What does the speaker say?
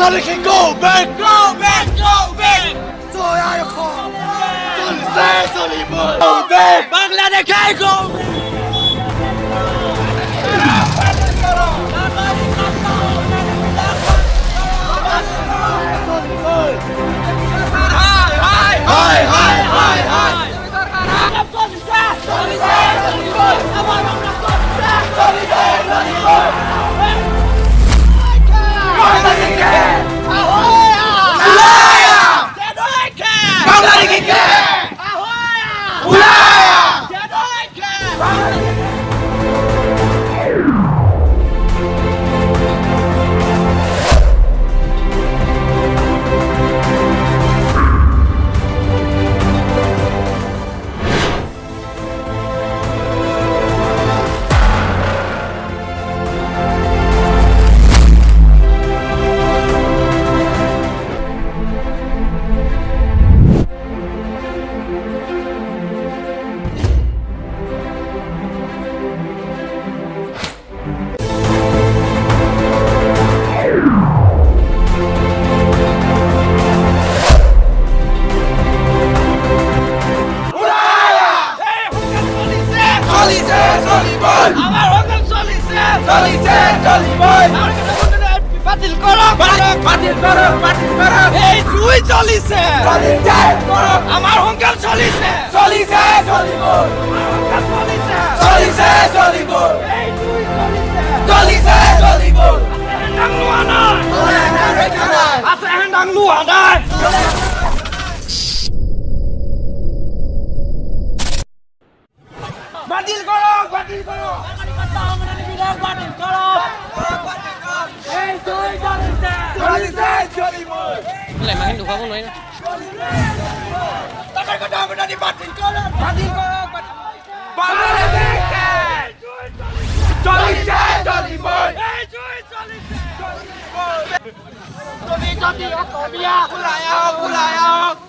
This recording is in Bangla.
Bangladeshi go back Go back, go back! জয় হোক চলছে চলিব গো ব্যাক বাংলাদেশে go high high high high বাতিল করো এই জুই চলিছে আমার হংকার চলিছে এই জুই চলিছে হেন্দাং লুয়া নাই আছে হেন্দাং লুয়া নাই বাতিল করো বাতিল করো এই জুই চলিছে মাহিন ঢুকাব নোৱাৰি না টাকার কথা আমরা বাতিল করো বাংলাদেশ চলিছে চলিব এই জুই চলিছে যদি অসমীয়া ওলাই আহক